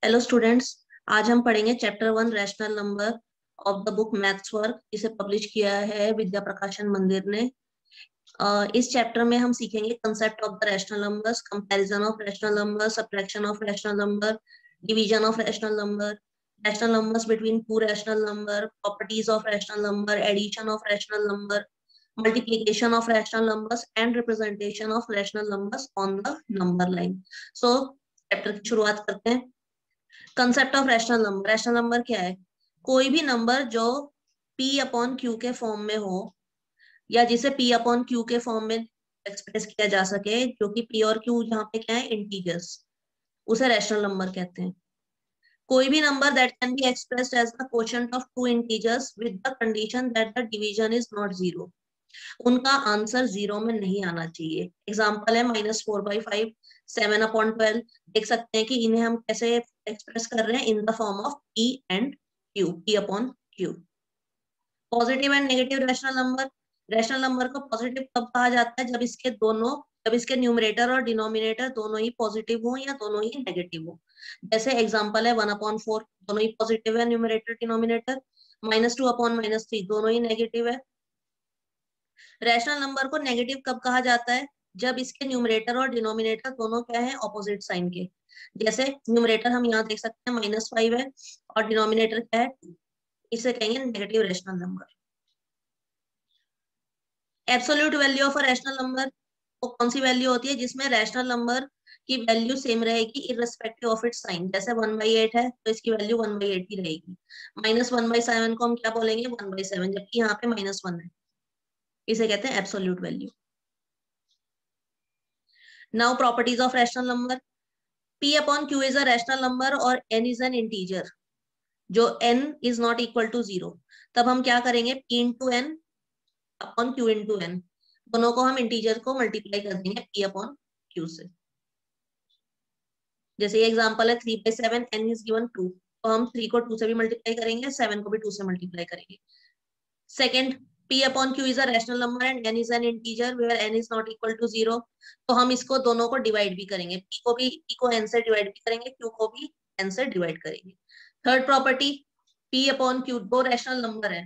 Hello students, आज हम पढ़ेंगे chapter 1 rational number of the book maths work, जिसे पब्लिश किया है विद्या प्रकाशन मंदिर ने। इस चैप्टर में हम सीखेंगे concept of the rational numbers, comparison of rational number, subtraction of rational number, division of rational numbers between two rational number, properties of rational number, addition of rational number, multiplication of rational numbers and representation of rational numbers on the number line. So chapter की शुरुआत करते हैं। Concept of rational number. Rational number क्या है? कोई भी number जो p upon Q के फॉर्म में हो, या जिसे p अपॉन क्यू के फॉर्म में एक्सप्रेस किया जा सके, जो कि p और q यहाँ पे क्या है, इंटीजर्स, उसे रैशनल नंबर कहते हैं। कोई भी number that can be expressed as the quotient of two integers with the condition that the division is not zero, उनका आंसर जीरो में नहीं आना चाहिए। एग्जाम्पल है -4/5, 7/12। देख सकते हैं कि इन्हें हम कैसे एक्सप्रेस कर रहे हैं, in the form of p and q, p upon q। Positive and negative rational number. Rational number को पॉजिटिव कब कहा जाता है? जब इसके न्यूमरेटर और डिनोमिनेटर दोनों ही पॉजिटिव हो या दोनों ही नेगेटिव हो। जैसे एग्जाम्पल है 1/4, दोनों ही पॉजिटिव है न्यूमरेटर डिनोमिनेटर। -2/-3, दोनों ही नेगेटिव है। रैशनल नंबर को नेगेटिव कब कहा जाता है? जब इसके न्यूमरेटर और डिनोमिनेटर दोनों क्या है, ऑपोजिट साइन के। जैसे न्यूमरेटर हम यहाँ देख सकते हैं -5 है और डिनोमिनेटर क्या है, 2, इसे कहेंगे negative rational number. Absolute value of a rational number, वो कौन सी वैल्यू होती है जिसमें रैशनल नंबर की वैल्यू सेम रहेगी इररिस्पेक्टिव ऑफ इट्स साइन। जैसे 1/8 है तो इसकी वैल्यू 1/8 ही रहेगी। -1/7 को हम क्या बोलेंगे, 1/7, जबकि यहाँ पे -1 है, इसे कहते हैं absolute value. Now properties of rational number. p upon q is a rational number और n इज एन इंटीजर जो n is not equal to 0। तब हम क्या करेंगे, p into n upon q into n, दोनों को हम इंटीजर को मल्टीप्लाई कर देंगे p अपॉन q से। जैसे ये एग्जांपल है 3/7, n इज गिवन 2, तो हम 3 को 2 से भी मल्टीप्लाई करेंगे, 7 को भी 2 से मल्टीप्लाई करेंगे। Second, p upon q is a rational number and n is an integer where n is not equal to 0, तो हम इसको दोनों को डिवाइड भी करेंगे, p को n से डिवाइड भी करेंगे, q को भी n से डिवाइड करेंगे। Third property, p upon q दो रैशनल नंबर है,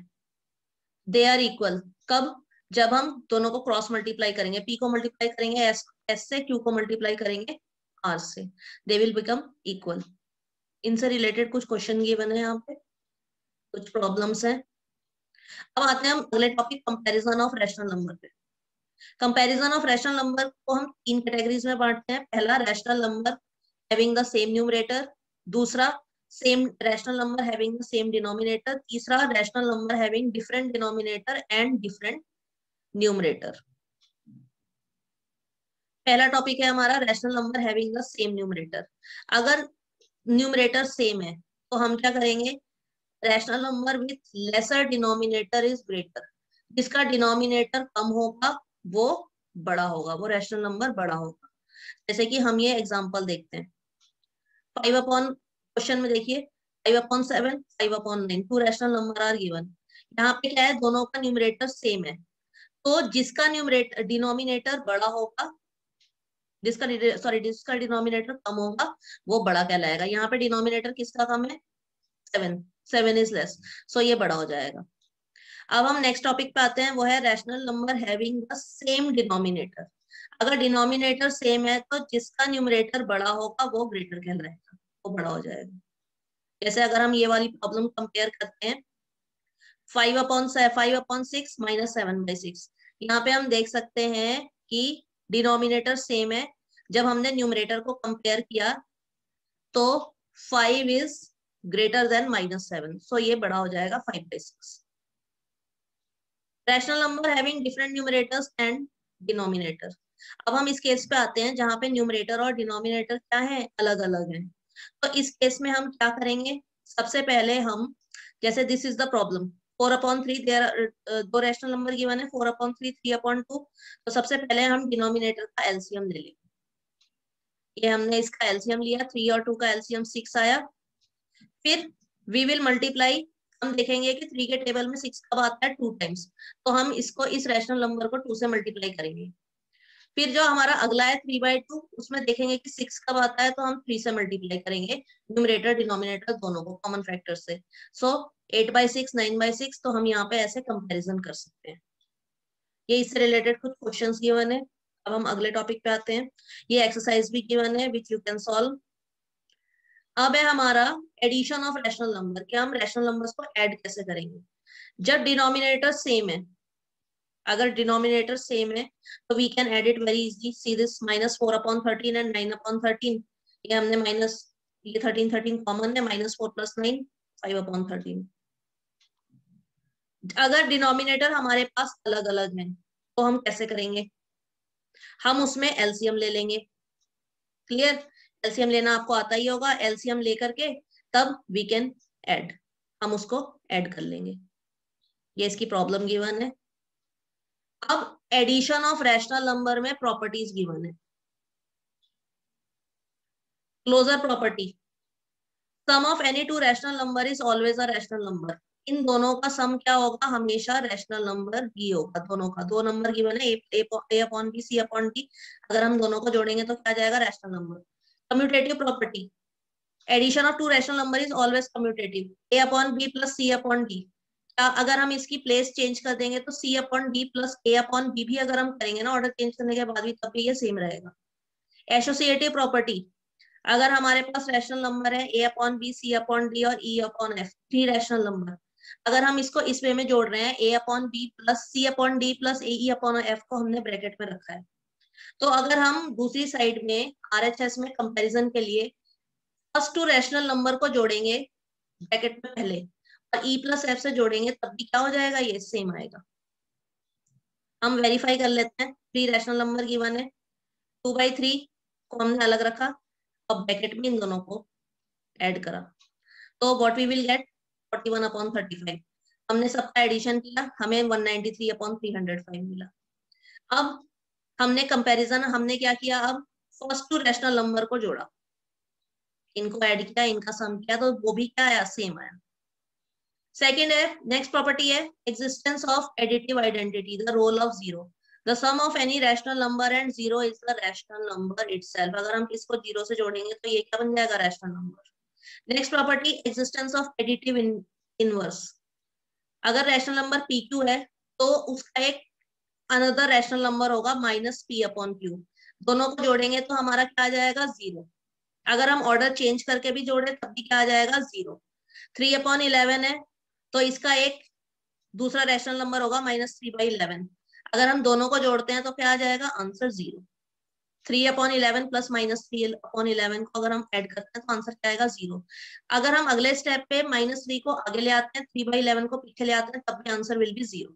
दे आर इक्वल। कब? जब हम दोनों को क्रॉस मल्टीप्लाई करेंगे, p को मल्टीप्लाई करेंगे s से, q को मल्टीप्लाई करेंगे r से, दे विल बिकम इक्वल। इनसे रिलेटेड कुछ क्वेश्चन गिवन है यहाँ पे, कुछ प्रॉब्लम्स हैं। अब आते हैं हम अगले topic, comparison of rational number पे। कंपैरिजन ऑफ रैशनल नंबर को हम 3 कैटेगरीज में बांटते हैं। पहला, rational number having the same numerator. दूसरा, same rational number having the same denominator. तीसरा, rational number having different denominator and different numerator. पहला टॉपिक है हमारा rational number having the same numerator. अगर न्यूमरेटर सेम है तो हम क्या करेंगे, rational number with lesser denominator is greater. जिसका डिनोमिनेटर कम होगा वो बड़ा होगा, वो रैशनल नंबर बड़ा होगा। जैसे कि हम ये एग्जांपल देखते हैं, 5 अपॉन, क्वेश्चन में देखिए 5/7, 5/9, two rational number are given. यहाँ पे क्या है, दोनों का न्यूमरेटर सेम है, तो जिसका न्यूमरेटर डिनोमिनेटर बड़ा होगा, जिसका डिनोमिनेटर कम होगा वो बड़ा कहलाएगा। यहाँ पे डिनोमिनेटर किसका कम है, 7, 7 इज लेस, सो ये बड़ा हो जाएगा। अब हम नेक्स्ट टॉपिक पे आते हैं, वो है rational number having the same denominator. अगर डिनोमिनेटर सेम है तो जिसका न्यूमरेटर बड़ा होगा वो ग्रेटर कहलाएगा, वो बड़ा हो जाएगा। जैसे अगर हम ये वाली प्रॉब्लम कंपेयर करते हैं, 5/6 -7/6, यहाँ पे हम देख सकते हैं कि डिनोमिनेटर सेम है। जब हमने न्यूमरेटर को कंपेयर किया तो 5 इज ग्रेटर देन -7, सो ये बड़ा हो जाएगा 5/6। Rational number having different numerators and denominator. अब हम इस केस पे आते हैं जहां पे न्यूमरेटर और डिनोमिनेटर क्या है, अलग अलग हैं। तो इस केस में हम क्या करेंगे, सबसे पहले हम, जैसे दिस इज द प्रॉब्लम, 4/3, दो रैशनल नंबर गिवन है, 4/3, 3/2। तो सबसे पहले हम डिनोमिनेटर का एलसीएम ले लेंगे। ये हमने इसका एलसीएम लिया, 3 और 2 का एलसीएम 6 आया। फिर वी विल मल्टीप्लाई, हम देखेंगे कि 3 के टेबल में 6 कब आता है, 2 टाइम्स, तो हम इसको, इस रैशनल नंबर को 2 से मल्टीप्लाई करेंगे। फिर जो हमारा अगला है 3/2, उसमें देखेंगे कि 6 कब आता है, तो हम 3 से मल्टीप्लाई करेंगे न्यूमरेटर डिनोमिनेटर दोनों को कॉमन फैक्टर से। सो 8/6 9/6, तो हम यहाँ पे ऐसे कंपैरिजन कर सकते हैं। ये इससे रिलेटेड कुछ क्वेश्चंस गिवन है। अब हम अगले टॉपिक पे आते हैं। ये एक्सरसाइज भी गिवन है विच यू कैन सॉल्व। अब है हमारा एडिशन ऑफ रैशनल नंबर, कि हम रैशनल नंबर्स को ऐड कैसे करेंगे जब डिनोमिनेटर सेम है। अगर डिनोमिनेटर सेम है तो we can add it very easy. See this -4/13 and 9/13। ये हमने माइनस, ये 13 कॉमन है, -4 + 9 5/13। अगर डिनोमिनेटर हमारे पास अलग अलग है तो हम कैसे करेंगे, हम उसमें एलसीएम ले लेंगे। क्लियर, एलसीएम लेना आपको आता ही होगा। एलसीएम लेकर के तब वी कैन ऐड, हम उसको ऐड कर लेंगे। ये इसकी प्रॉब्लम गिवन है। अब एडिशन ऑफ रैशनल नंबर में प्रॉपर्टीज गिवन है। Closure property, sum of any two rational number is always a rational number. इन दोनों का सम क्या होगा, हमेशा रैशनल नंबर ही होगा। दोनों का, दो नंबर गिवन है, A upon B C upon D. अगर हम दोनों को जोड़ेंगे तो क्या जाएगा, rational number. Commutative property, addition of two rational number is always commutative. A upon B plus C upon D, अगर हम इसकी प्लेस चेंज कर देंगे तो C upon D plus A upon B भी अगर हम करेंगे ना ऑर्डर चेंज करने के बाद भी, तब भी ये सेम रहेगा। एसोसिएटिव प्रॉपर्टी, अगर हमारे पास रैशनल नंबर है A upon B C upon D और E upon F, 3 rational number, अगर हम इसको इस वे में जोड़ रहे हैं, A upon B plus C upon D plus A E upon F को हमने ब्रैकेट में रखा है, तो अगर हम दूसरी साइड में आरएचएस में कंपैरिजन के लिए फर्स्ट टू रैशनल नंबर को जोड़ेंगे ब्रैकेट में पहले, और ई प्लस एफ से जोड़ेंगे, तब भी क्या हो जाएगा, ये सेम आएगा। हम वेरीफाई कर लेते हैं। 3 रैशनल नंबर गिवन है, 2/3 को हमने अलग रखा, अब ब्रैकेट में इन दोनों को ऐड करा, तो व्हाट वी विल गेट 41/35। हमने सबका एडिशन किया, हमें 193/305 मिला। अब हमने कंपैरिजन, हमने क्या किया, अब फर्स्ट टू रैशनल नंबर को जोड़ा, इनको ऐड किया, इनका सम किया, तो वो भी क्या आया, सेम आया। सेकेंड है, नेक्स्ट प्रॉपर्टी है existence of additive identity, the role of zero. The sum of any rational number and zero is the rational number itself. अगर हम इसको जीरो से जोड़ेंगे तो ये क्या बन जाएगा, rational number. Next property, existence of additive inverse. अगर रैशनल नंबर PQ है तो उसका एक अनदर रैशनल नंबर होगा -P/Q। दोनों को जोड़ेंगे तो हमारा क्या आ जाएगा, जीरो। अगर हम ऑर्डर चेंज करके भी जोड़े तब भी क्या आ जाएगा, जीरो। 3/11 है तो इसका एक दूसरा रैशनल नंबर होगा -3/11। अगर हम दोनों को जोड़ते हैं तो क्या आ जाएगा, आंसर जीरो। 3/11 प्लस -3/11 को अगर हम ऐड करते हैं तो आंसर क्या आएगा, जीरो। अगर हम अगले स्टेप पे -3 को आगे ले आते हैं, 3/11 को पीछे ले आते हैं, तब भी answer will be zero.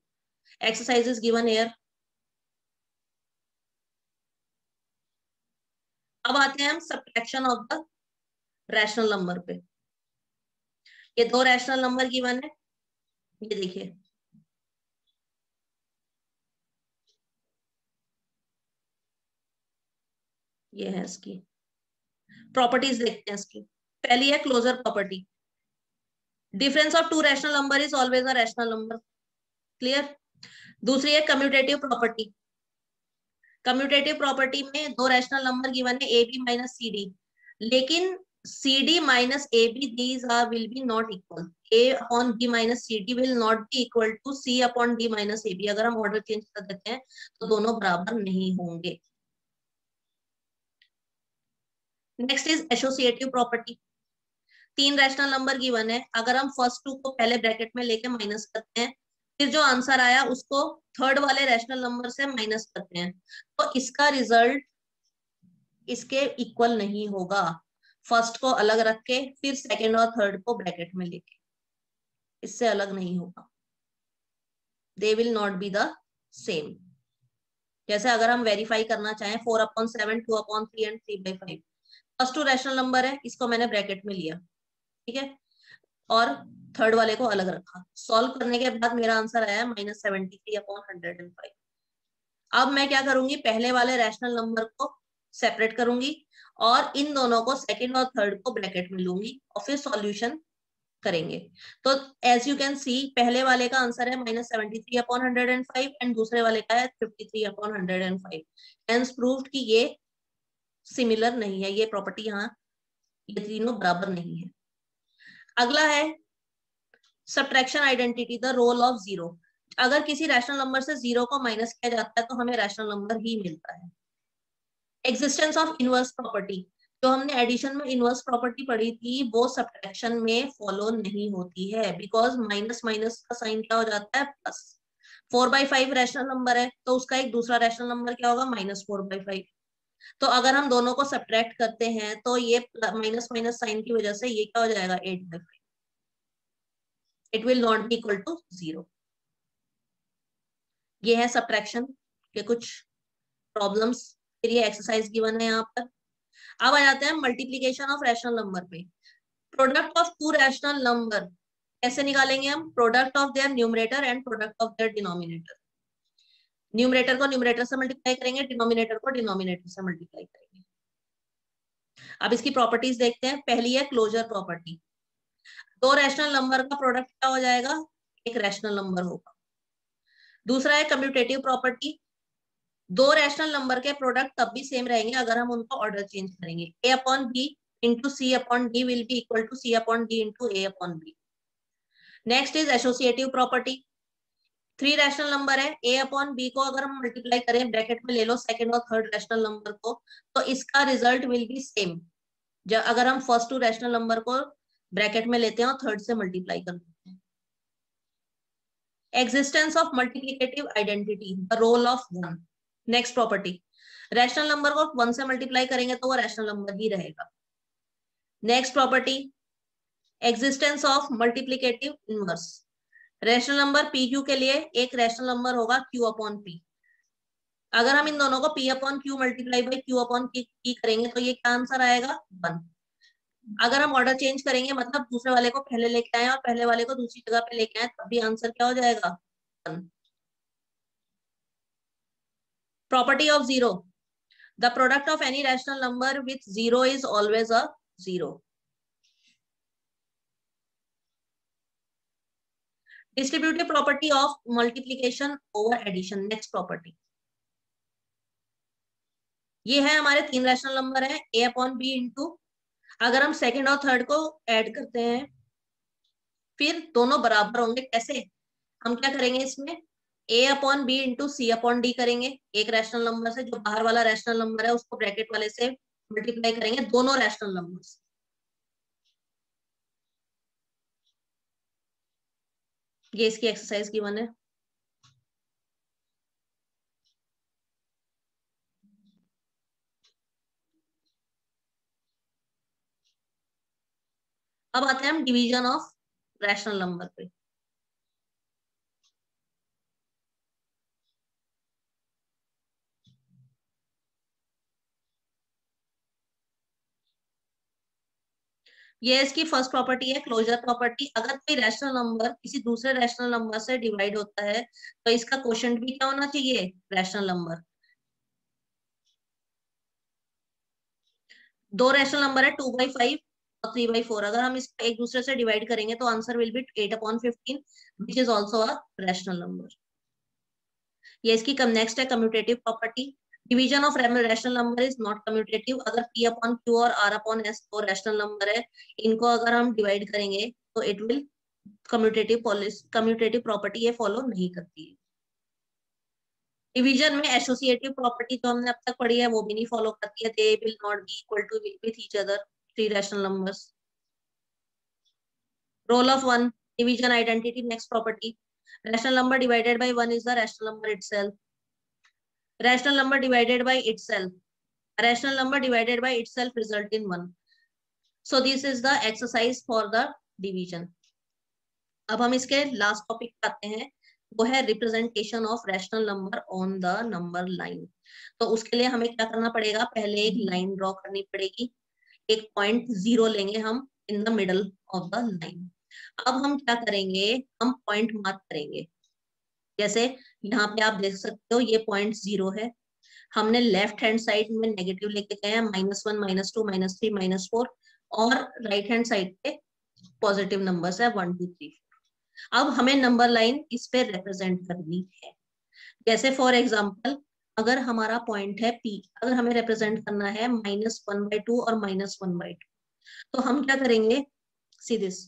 Exercise is given here. अब आते हैं हम subtraction of the rational number पे। ये दो रैशनल नंबर गिवन है, ये देखिए, ये है इसकी प्रॉपर्टीज, देखते हैं इसकी। पहली है closure property, difference of two rational number is always a rational number. Clear. दूसरी है कम्यूटेटिव प्रॉपर्टी। कम्यूटेटिव प्रॉपर्टी में दो रैशनल नंबर गिवन है, A B minus C D, लेकिन C D minus A B these are will be not equal. A upon B minus C D will not be equal to C upon D minus A B. अगर हम order change कर देते हैं तो दोनों बराबर नहीं होंगे। Next is associative property. 3 rational number given है, अगर हम फर्स्ट टू को पहले ब्रैकेट में लेके माइनस करते हैं, फिर जो आंसर आया उसको थर्ड वाले रैशनल नंबर से माइनस करते हैं, तो इसका रिजल्ट इसके इक्वल नहीं होगा। फर्स्ट को अलग रख के फिर सेकेंड और थर्ड को ब्रैकेट में लेके, इससे अलग नहीं होगा। दे will not be the same. जैसे अगर हम वेरीफाई करना चाहें 4/7 2/3 and 3/5, first to rational number है, इसको मैंने ब्रैकेट में लिया, ठीक है, और थर्ड वाले को अलग रखा। सॉल्व करने के बाद मेरा आंसर आया -73/105। अब मैं क्या करूंगी, पहले वाले रैशनल नंबर को सेपरेट करूंगी और इन दोनों को सेकंड और थर्ड को ब्रैकेट में लूंगी और फिर सॉल्यूशन करेंगे। तो एज यू कैन सी पहले वाले का आंसर है -73/105 एंड दूसरे वाले का है 53/105। हेंस प्रूव्ड कि ये सिमिलर नहीं है, ये प्रॉपर्टी यहाँ ये तीनों बराबर नहीं है। अगला है subtraction identity, the role of zero. अगर किसी रैशनल नंबर से जीरो को माइनस किया जाता है तो हमें रैशनल नंबर ही मिलता है। एग्जिस्टेंस ऑफ इनवर्स प्रॉपर्टी, जो हमने एडिशन में इनवर्स प्रॉपर्टी पढ़ी थी वो सब्ट्रैक्शन में फॉलो नहीं होती है, बिकॉज माइनस माइनस का साइन क्या हो जाता है प्लस। 4/5 रैशनल नंबर है तो उसका एक दूसरा रैशनल नंबर क्या होगा -4/5। तो अगर हम दोनों को सब्ट्रैक्ट करते हैं तो ये माइनस माइनस साइन की वजह से ये क्या हो जाएगा 8/5। It will not be equal to 0। ये है सब्ट्रैक्शन के कुछ प्रॉब्लम्स, फिर ये एक्सरसाइज गिवन है यहाँ पर। अब आ जाते हैं मल्टीप्लीकेशन ऑफ रैशनल नंबर पे। Product of two rational number कैसे निकालेंगे हम? Product of their numerator and product of their denominator. Numerator को न्यूमरेटर से मल्टीप्लाई करेंगे, डिनोमिनेटर को डिनोमिनेटर से मल्टीप्लाई करेंगे। अब इसकी प्रॉपर्टीज देखते हैं। पहली है क्लोजर प्रॉपर्टी। दो रैशनल नंबर का प्रोडक्ट क्या हो जाएगा? एक रैशनल नंबर होगा। दूसरा है कम्यूटेटिव प्रॉपर्टी। दो रैशनल नंबर के प्रोडक्ट तब भी सेम रहेंगे अगर हम उनका ऑर्डर चेंज करेंगे। a upon b into c upon d will be equal to c upon d into a upon b। Next is associative property. Three rational number है, a upon b को अगर हम multiply करें, bracket में ले लो second और third rational number को, तो इसका रिजल्ट विल बी सेम। जब अगर हम फर्स्ट टू रैशनल नंबर को ब्रैकेट में लेते हैं और थर्ड से मल्टीप्लाई कर देते हैं। Existence of multiplicative identity, the role of one. Next property, rational number को 1 से मल्टीप्लाई करेंगे तो वो रैशनल नंबर ही रहेगा। Next property, existence of multiplicative inverse. Rational number P Q के लिए एक रैशनल नंबर होगा क्यू अपॉन पी। अगर हम इन दोनों को p upon Q multiply by Q upon P करेंगे तो ये क्या आंसर आएगा? 1। अगर हम ऑर्डर चेंज करेंगे, मतलब दूसरे वाले को पहले लेके आए और पहले वाले को दूसरी जगह पे लेके आए, तब भी आंसर क्या हो जाएगा? 1। Property of zero, the product of any rational number with zero is always a zero. Distributive property of multiplication over addition. Next property, ये है हमारे तीन रैशनल नंबर है a अपॉन बी इंटू, अगर हम सेकंड और थर्ड को add करते हैं फिर दोनों बराबर होंगे। कैसे? हम क्या करेंगे इसमें, a upon b into c upon d करेंगे। एक रैशनल नंबर से जो बाहर वाला रैशनल नंबर है उसको ब्रैकेट वाले से मल्टीप्लाई करेंगे, दोनों रैशनल नंबर्स। ये इसकी एक्सरसाइज गिवन है। अब आते हैं हम डिवीजन ऑफ रैशनल नंबर पे। ये इसकी फर्स्ट प्रॉपर्टी है क्लोजर प्रॉपर्टी। अगर कोई रैशनल नंबर किसी दूसरे रैशनल नंबर से डिवाइड होता है तो इसका क्वोशंट भी क्या होना चाहिए? Rational number. दो रैशनल नंबर है 2/5 और 3/4। अगर हम इसको एक दूसरे से डिवाइड करेंगे तो answer will be 8/15 which is also a rational number. ये इसकी नेक्स्ट है commutative property. Division of rational number is not commutative. अगर p अपॉन क्यू और r अपॉन s दो रैशनल नंबर है, इनको अगर हम डिवाइड करेंगे तो इट विल कम्यूटेटिव प्रॉपर्टी ये फॉलो नहीं करती है। डिवीजन में एसोसिएटिव प्रॉपर्टी जो हमने अब तक पढ़ी है वो भी नहीं फॉलो करती है। They will not be equal to with each other three rational numbers. Role of one, division identity. Next property, rational number divided by one is the rational number itself. Rational number divided by itself, rational number divided by itself result in one. So this is the exercise for the division. अब हम इसके last topic पे आते हैं, वो है representation of rational number on the number line. तो उसके लिए हमें क्या करना पड़ेगा, पहले एक लाइन ड्रॉ करनी पड़ेगी। एक पॉइंट 0 लेंगे हम in the middle of the line. अब हम क्या करेंगे, हम पॉइंट मार्क करेंगे। जैसे यहाँ पे आप देख सकते हो ये पॉइंट 0 है। हमने लेफ्ट हैंड साइड में नेगेटिव लेके गए हैं -1 -2 -3 -4, और राइट हैंड साइड पे पॉजिटिव नंबर्स है 1 2 3 4। अब हमें नंबर लाइन इस पे रिप्रेजेंट करनी है। जैसे फॉर एग्जाम्पल अगर हमारा पॉइंट है P, अगर हमें रिप्रेजेंट करना है -1/2 और -1/2, तो हम क्या करेंगे, सी दिस,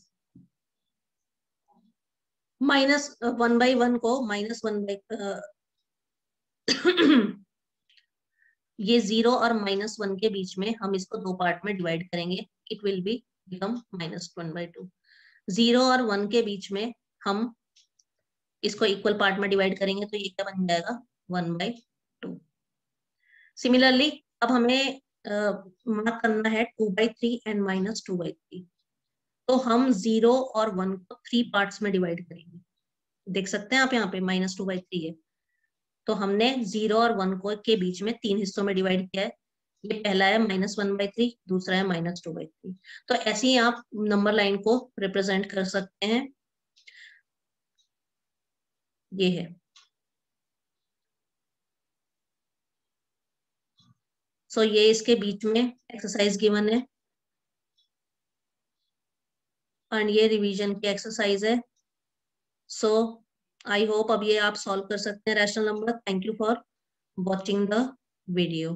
-1/1 को -1 ये 0 और -1 के बीच में हम इसको दो पार्ट में डिवाइड करेंगे, इट विल बी बिकम -1/2। 0 और 1 के बीच में हम इसको इक्वल पार्ट में डिवाइड करेंगे, तो ये क्या बन जाएगा 1/2। सिमिलरली अब हमें मार्क करना है 2/3 एंड -2/3, तो हम 0 और 1 को 3 पार्ट्स में डिवाइड करेंगे। देख सकते हैं आप यहाँ पे -2/3 है, तो हमने 0 और 1 को के बीच में 3 हिस्सों में डिवाइड किया है। ये पहला है -1/3, दूसरा है -2/3। तो ऐसे ही आप नंबर लाइन को रिप्रेजेंट कर सकते हैं। ये है, सो ये इसके बीच में एक्सरसाइज गिवन है एंड ये रिवीजन की एक्सरसाइज है। सो आई होप अब ये आप सॉल्व कर सकते हैं rational number. Thank you for watching the video.